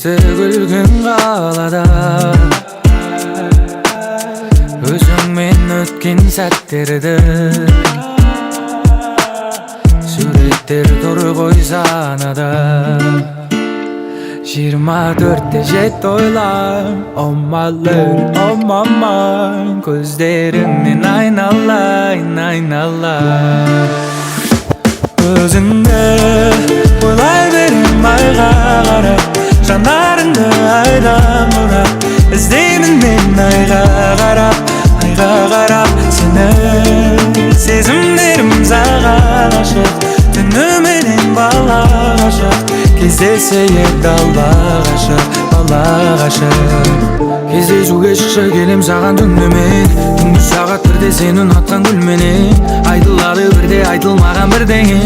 Mastı gülgün qalada Özüңмен өткен сәттерді Суреттер тұр ғой санада 24-те жетті ойлам Oh my love, oh my mind Көздеріңнен айналайын, айналайын Өзіңді ойлай берем айға қарап Жанарыңды айдан бұрап Іздеймін мен айға қарап Сені сезімдерім саған ашық Түніменен бала ғашық Кездесе ек алла ғашық, бала ғашық Кездесуге шықшы келем саған түнімен Түнгі сағат бірде сен ұнатқан гүлменен Айтылады бірде айтылмаған бірдеңе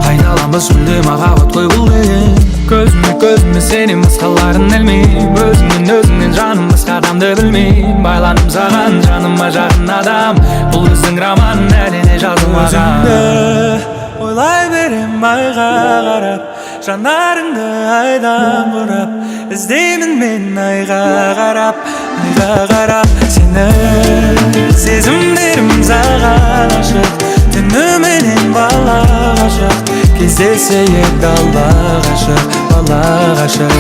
Қайталанбас мүлде махаббат қой бұл деген Көзіме сенен басқаларын ілмейм Өзіңнен жаным басқа адамды білмейм Байланым саған жаныма жақын адам Бұл біздің роман әліне жазылмаған Өзіңді ойлай берем айға қарап Жанарыңды айдан бұрап Іздеймін мен айға қарап Сені сезімдерім саған ашық Түніменен бала ғашық Кездесе ек алла ғашық, бала ғашық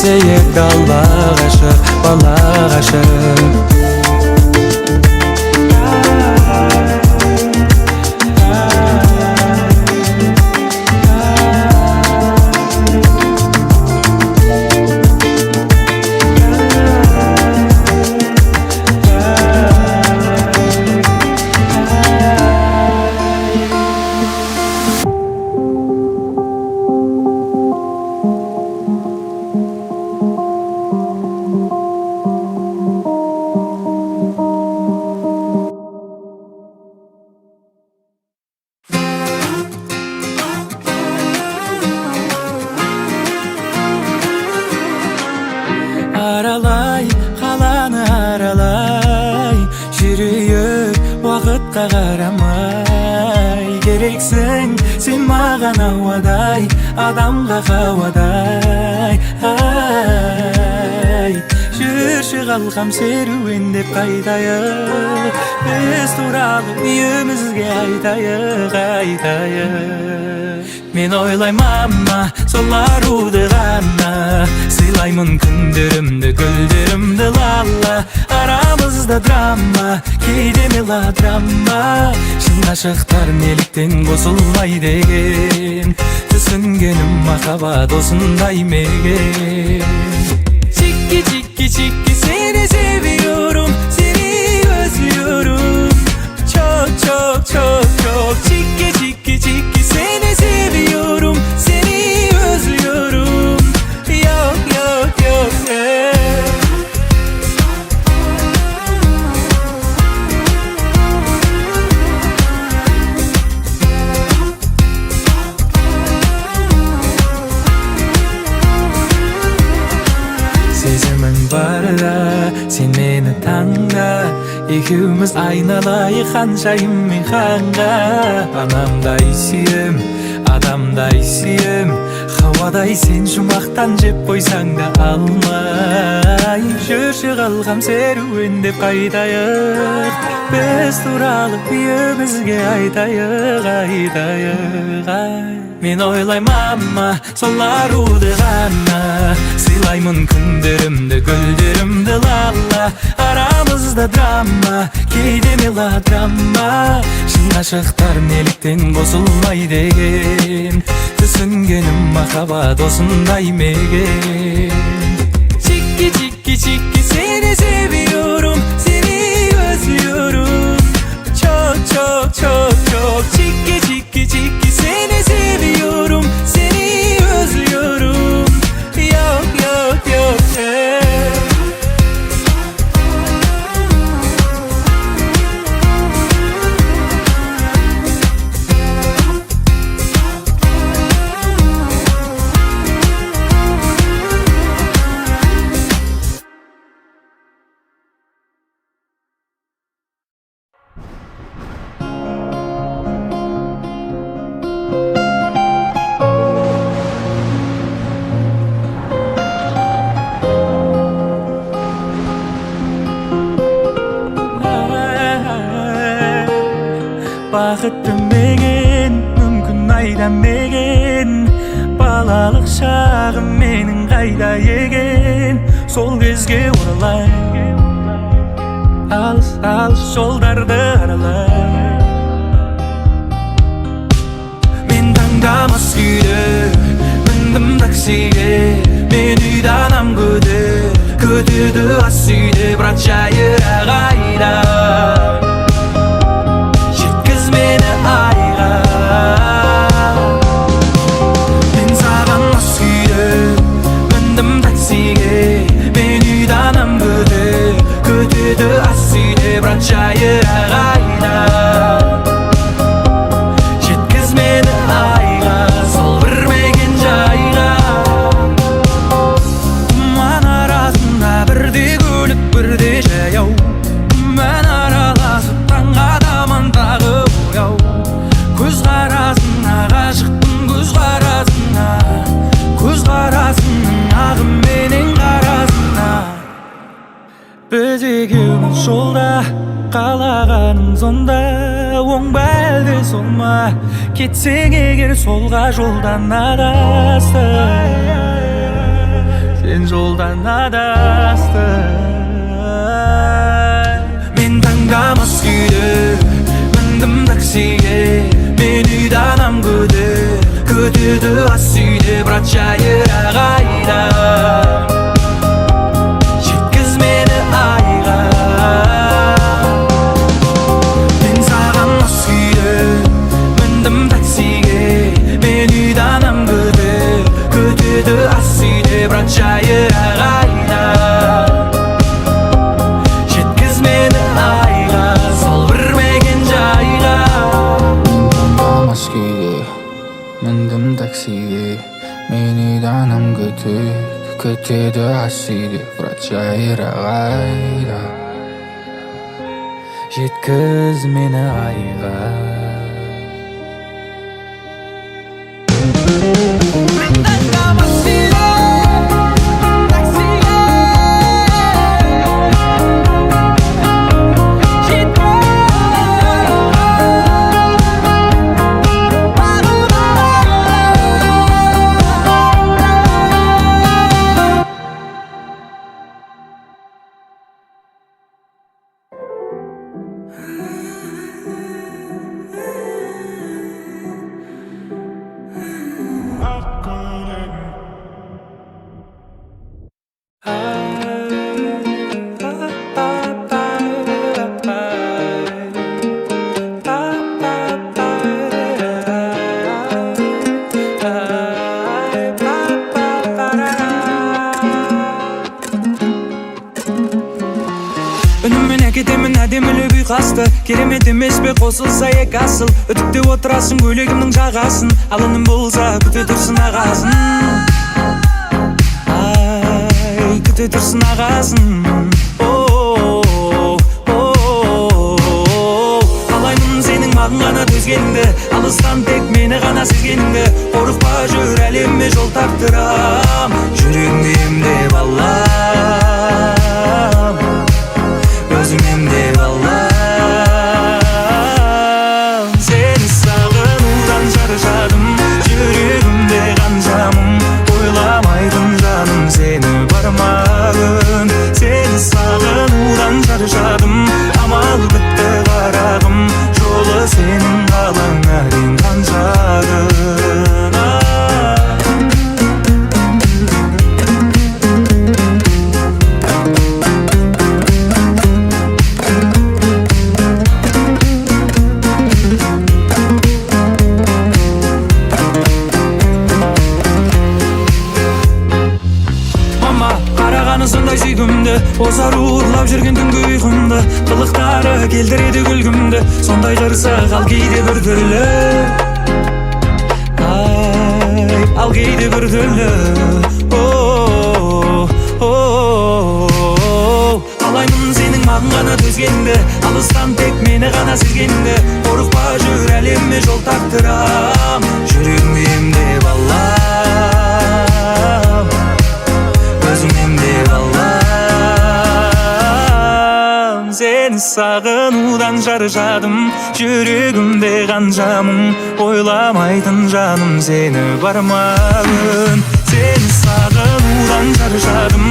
Ек алла ғашық, бала ғашық Аралай, қаланы аралай Жүрейік уақытқа қарамай Керексің сен маған ауадай Адамға қауадай Жүрші қалқам серуендеп қайтайық Біз туралы үйімізге айтайық Мен ойлаймама сол аруды ғана Сыйлаймын күндерімді, гүлдерімді лала Арамызда драма, кейде мелодрама Шын ғашықтар неліктен қосылмай деген Түсінгенім махаббат осындай мекен Чики, seni seviyorum, seni özlüyorum Çok Çiki, seni seviyorum, seni özlüyorum Yok Сезімің барда, сен мені таңда Екеуміз айналайық ханшайым мен ханға Анамдай сүйем, адамдай сүйем Хауадай сен жұмақтан жеп қойсаң да алмай Жүрші қалғам серуендеп қайтайық Біз туралы үйімізге айтайық Мен ойлаймама сол аруды ғана Сыйлаймын күндерімді, гүлдерімді лала Арамызда драма, кейде мелодрама Шын ғашықтар неліктен қосылмай деген Түсінгенім махаббат осындай мекен Чики, seni seviyorum, seni özlüyorum бақытты меген мүмкін айдамеген балалық шағым менің қайда екен сол кезге оралайын алыс алыс жолдарды аралай мен таңдамас күйде міндім таксиге мен үйді анам күтеді ас үйде бірақ жайырақ айда жеткіз мені айға мен саған мас күйде міндім таксиге мен үйді анам күтеді ас үйде бірақ жайырақ айда жеткіз мені айға сол бір мекен жайға тұман арасында бірде көлік бірде жаяу мен араласып таңға таман тағы бояу көзқарасыңа ғашықпын көзқарасыңның ағыменен қарасыңа біз екеуміз жолда қалағаның сонда оң ба әлде сол ма кетсең егер солға жолдан адастың сен жолдан адастың мен таңдамас күйде міндім таксиге мен үйді анам күтеді ас үйде бірақ жайырақ айда жеткіз мені айға мен саған мас күйде міндім таксиге мен үйді анам күтеді ас үйде бірақ жайырақ айда жеткіз мені айға сол бір мекен жайға мас күйде міндім таксиге мен үйді анам күтеді ас үйде бірақ жайырақ айда жеткіз мені айға үніммен әкетемін әдемілі күй қасты керемет емес пе қосылса екі асыл үтіктеп отырасың көйлегімнің жағасын ал үнім болса күте тұрсын ағасын ай күте тұрсын ағасын қалаймын сенің маған ғана төзгеніңді алыстан тек мені ғана сезгеніңді қорықпа жүр әлемме жол тартырам жүрегіңді емдеп алам өзім емдеп алам сені сағынудан шаршадым жүрегімде қаншамын ойламайтын жаным сені бармағын сені сағынудан шаршадым амал бітті қарағым жолы сенің қалаңа дейін қаншағын сондай сүйкімді озар уырлап жүрген түнгі ұйқымды қылықтары келтіреді күлкімді сондай қырсық ал кейде біртүрлі ай ал кейде біртүрлі қалаймын сенің маған ғана төзгеніңді алыстан тек мені ғана сезгеніңді қорықпа жүр әлемме жол тартырам жүрегіңді емдеп алам өзім емдеп алам сені сағын sağınудан жарышадым жүрегімде қанша мұң ойламайтын жаным сені бармағын сені сағынудан жарышадым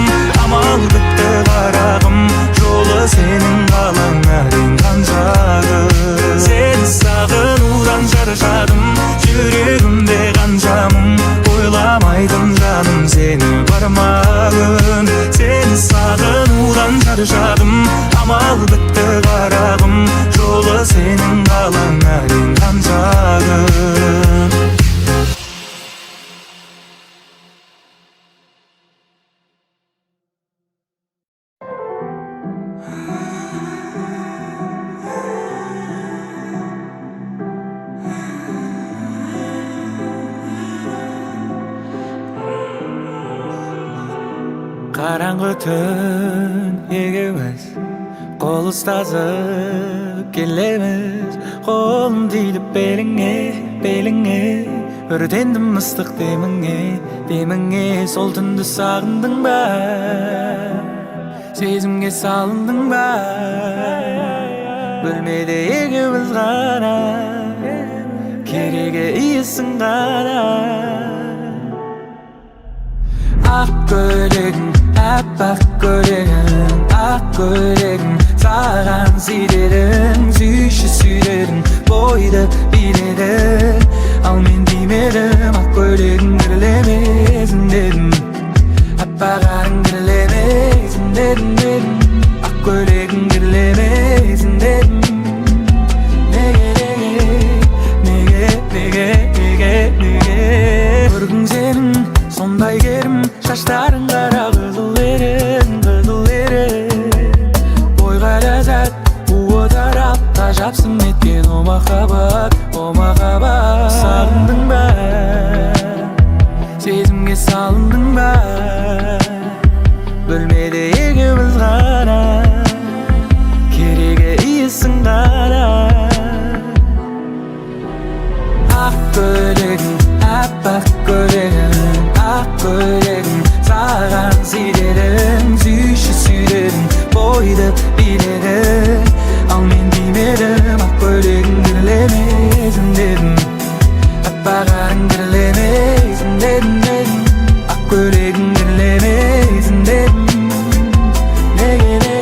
амал бітті қарағым жолы сенің қалаңа дейін қаншағын сені сағынудан жарышадым жүрегімде қанша мұң ойламайтын жаным сені бармағын сені сағынудан жарышадым амал бітті қарағым жолы сенің қалаңа дейін қаншағын қараңғы түн екеуміз қол ұстасып келеміз қолым тиді беліңе өртендім ыстық деміңе сол түнді сағындың ба сезімге салындың ба бөлмеде екеуміз ғана керегі иісің ғана ақ көйлегің аппақ көйлегің ақ көйлегің саған сүйдедің сүйші бойды биледің ал мен деймедім ақ көйлегің кірлемесін дедім аппағарың кірлемесін дедім ақ көйлегің кірлемесін дедім неге көргің сенің сондай керім шаштарың қара қызыл ерін бойға ләззат буы тарап тажапсың неткен о махаббат сағындың ба сезімге салындың ба бөлмеде екеуміз ғана керегі иісің ғана ақ көйлегің аппақ көйлегің ақ көйлегің саған сүйдедің сүйші бойды биледің ал мен деймедім ақ көйлегің кірлемесін дедім аппағарың кірлемесін дедім ақ көйлегің кірлемесін дедім неге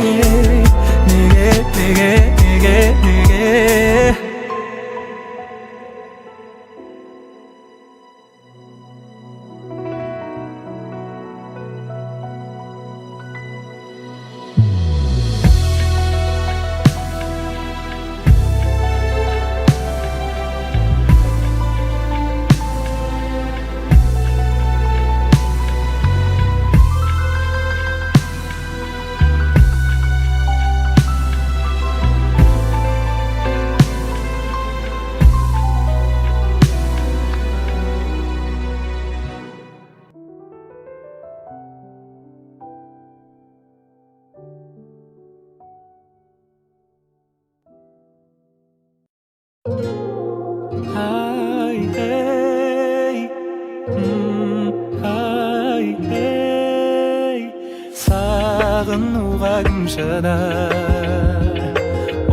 сағынуға кім шыдар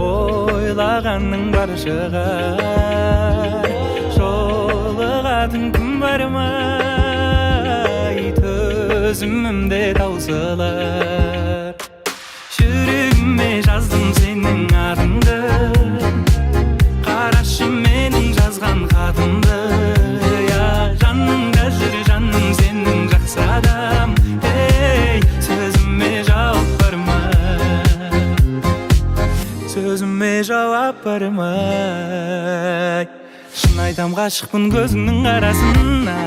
ойлағанның бар шығар жолығатын күн бар ма төзімімде таусылар жүрегіме жаздым сенің атыңды қарашы менің жазған хатымды жаныңда жүр жаным сенің жақсы адам сөзіме жауап бар ма шын айтам ғашықпын көзіңнің қарасына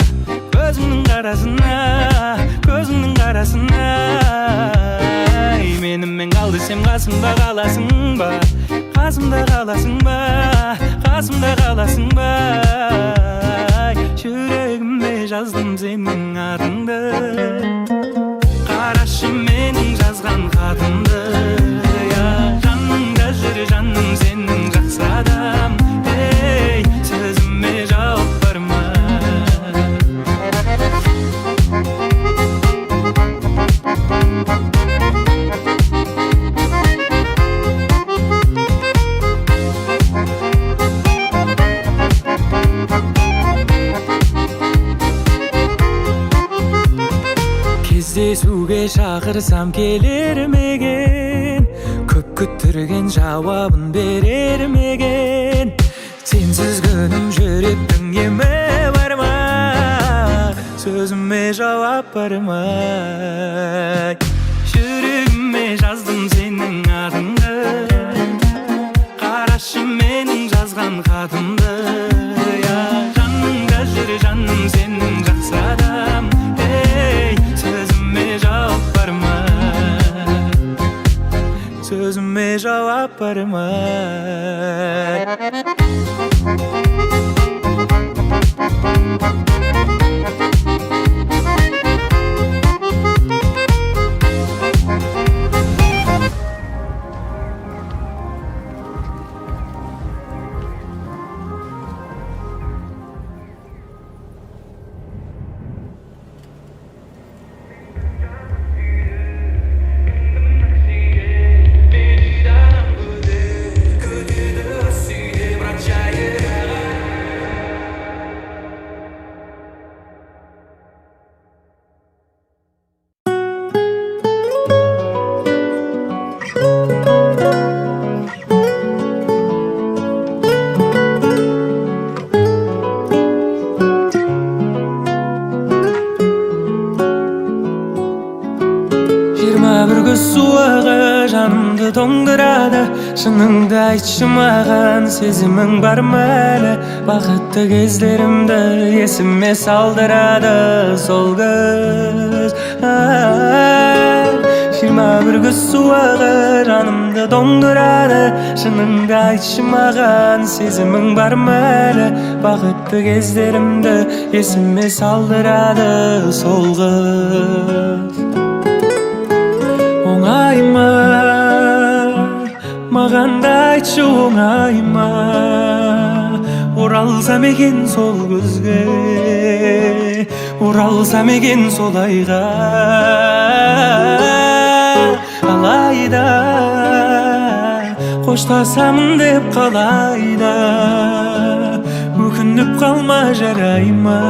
менімен қал десем қасымда қаласың ба жүрегіме жаздым сенің атыңды қарашы менің жазған хатымды жаныңда жүр жаным сенің жақсы адам сөзіме жауап бар ма Кетүүгө шақырсам келермеген, көп күттірген жауабын берермеген. Сенсіз күнім жүректің емі бармай, сөзіме жауап бармай. Жүрегіме жаздым сенің атыңды, қарашы менің жазған хатымды. Жаныңда жүр жаным сенің жақсы адам, сөзіме жауап бармай, сөзіме жауап бармай. Бір көз суығы жанымды тоңдырады, шыныңды айтшы маған, сезімің бар ма әлі? Бақытты кездерімді есіме салдырады сол көз. 21 көз суығы жанымды тоңдырады, шыныңды айтшы маған, сезімің бар ма әлі? Бақытты кездерімді есіме салдырады сол көз. Оңай ма, маған да айтшы оңай ма, оралсам екен сол көзге, оралсам екен сол айға. Алайда қоштасамын деп қалайда, өкініп қалма жарай ма,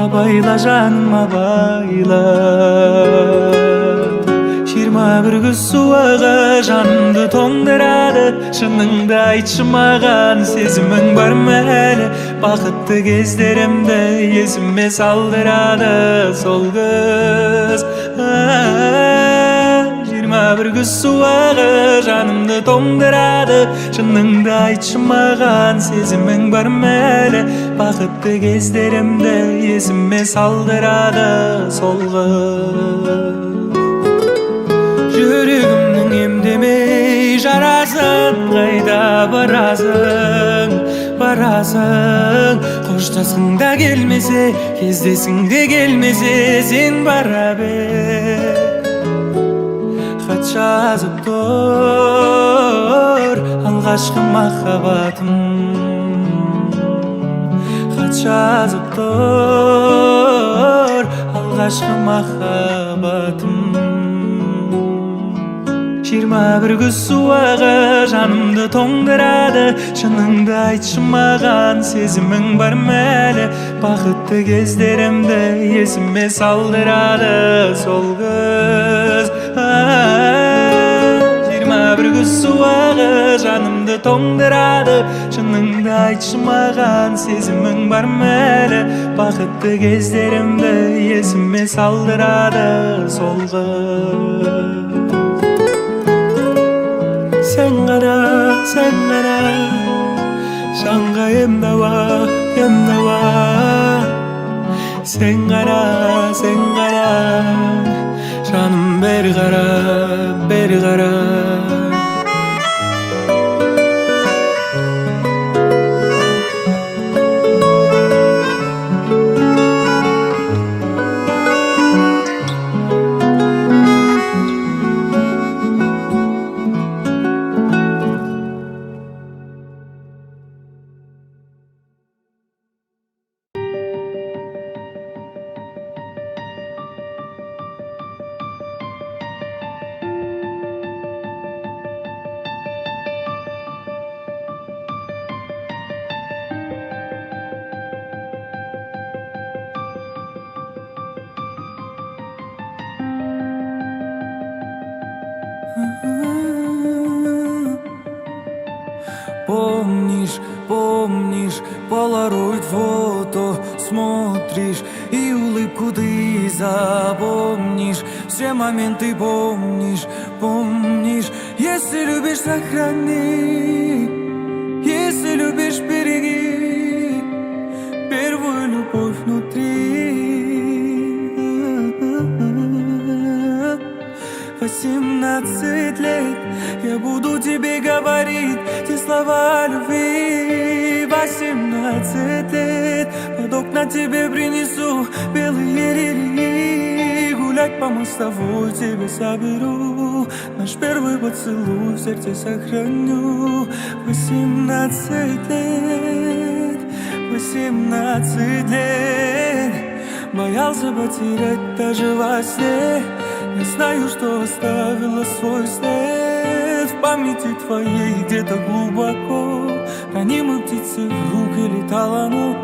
абайла жаным абайла. 21 көз суығы жанымды тоңдырады, шыныңды айтшы маған, сезімің бар ма әлі? Бақытты кездерімді есіме салдырады сол көз. 21 көз суығы жанымды тоңдырады, шыныңды айтшы маған, сезімің бар ма әлі? Бақытты кездерімді есіме салдырады сол көз. Жүрегімнің емдемей жарасын, қайда барасың, барасың? Қоштасқың да келмесе, кездесің де келмесе, сен бара бер. Хат жазып тұр алғашқы махаббатым, хат жазып тұр алғашқы махаббатым. 21 көз суығы жанымды тоңдырады, шыныңды айтшы маған, сезімің бар ма әлі? Бақытты кездерімді есіме салдырады сол көз. 21 көз суығы жанымды тоңдырады, шыныңды айтшы маған, сезімің бар ма әлі? Бақытты кездерімді есіме салдырады сол көз. Sen qara, жанға ем дауа, Sen qara, жаным бер қара. Помнишь, полароид фото смотришь и улыбку ты запомнишь. Все моменты помнишь. Если любишь, сохрани, если любишь, береги первую любовь внутри. 18 лет я буду тебе говорить те слова любви. 18 лет под окна тебе принесу белые лилии. Гулять по мостовой тебе соберу, наш первый поцелуй в сердце сохраню. 18 лет, 18 лет, боялся потерять даже во сне. Я знаю, что оставила свой след в памяти твоей где-то глубоко. Ранимой птицей в руки летала, но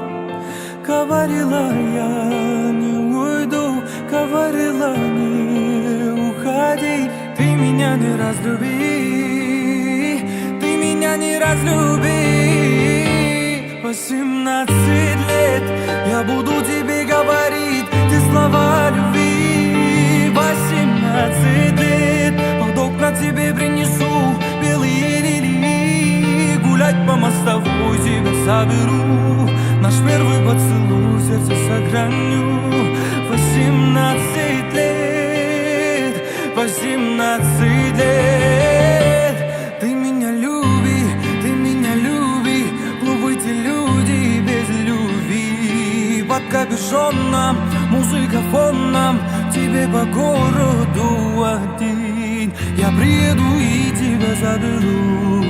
говорила я не уйду, говорила не уходи. Ты меня не разлюби, ты меня не разлюби. 18 лет я буду тебе говорить те слова любви. 18 лет под окна тебе принесу белые лилии. Гулять по мостовой тебя соберу, наш первый поцелуй в сердце сохраню. 18 лет, 18 лет. Ты меня люби, глупые люди без любви. Под капюшоном музыка фоном, тебе по городу один. Я приеду и тебя заберу,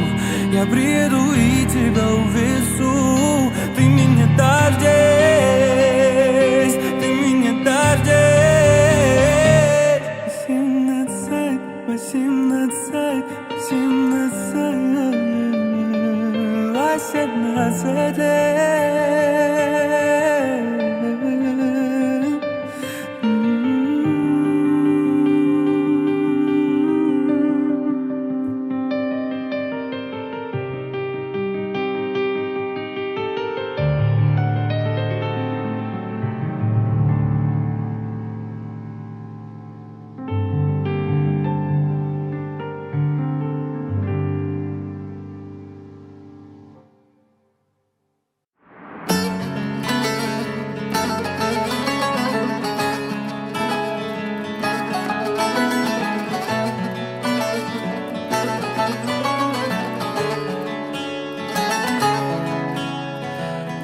я приеду и тебя увезу. Ты меня дождись, ты меня дождись. 18, 18, 18 лет.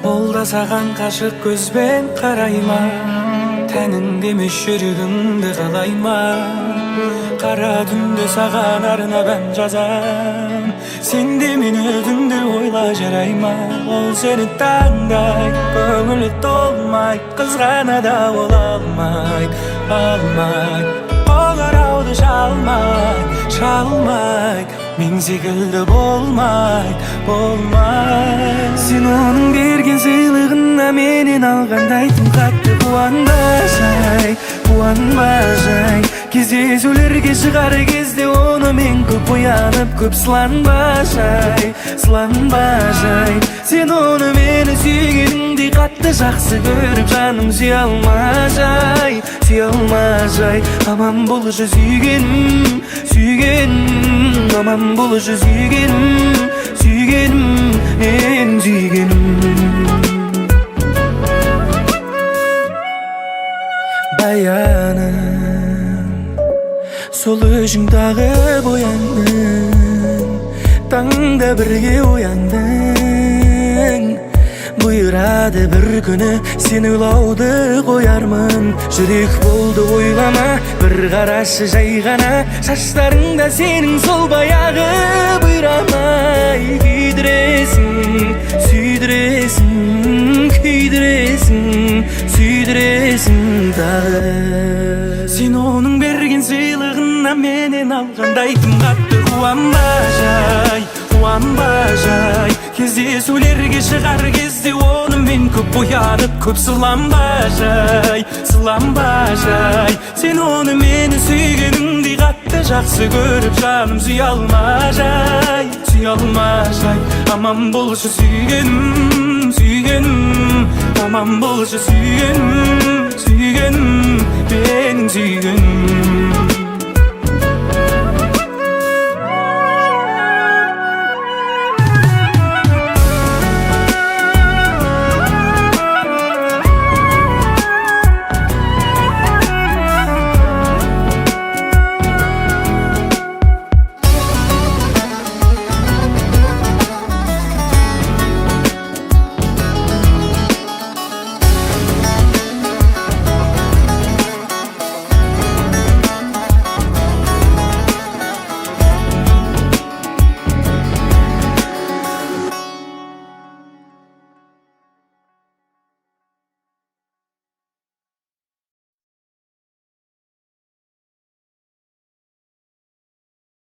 Ол да саған қашық көзбен қарайма, тәніңде емес жүрегіңді қалайма. Қара түнде саған арнап ән жазам, сен де мені түнде ойла жарайма. Ол сені таңдай, көңілі толмай, қызғана да ол алмайды. Ол арауды шалмайды, мен секілді болмайды. Сен оның берген сыйлығына менен алғандай тым қатты қуанба жай. Кездесулерге шығар кезде оны мен көп оянып, көп сыланба жай. Сен оны мені сүйгеніңдей қатты жақсы көріп, жаным сүйе алма жай. Аман болшы сүйгенім, аман болшы сүйгенім, мен сүйгенім. Баяным сол өзіңдағы бояндың, таңда бірге ояндың. Бұйырады бір күні сен ойлауды қоярмын. Жүрек болды ойлама, бір қарашы жай ғана. Шаштарыңда сенің сол баяғы бұйрамай. Сүйдіресің тағы. Сен оның берген сыйлығына менен алғандай тым қатты қуанба жай. Кездесулерге шығар кезде оны мен Көп боянып, көп сыланбай, сыланбай. Сен оны мені сүйгеніңдей қатты жақсы көріп, жаным сүйе алмай, сүйе алмай. Аман болшы сүйгенім, сүйгенім. Аман болшы сүйгенім, сүйгенім, менің сүйгенім.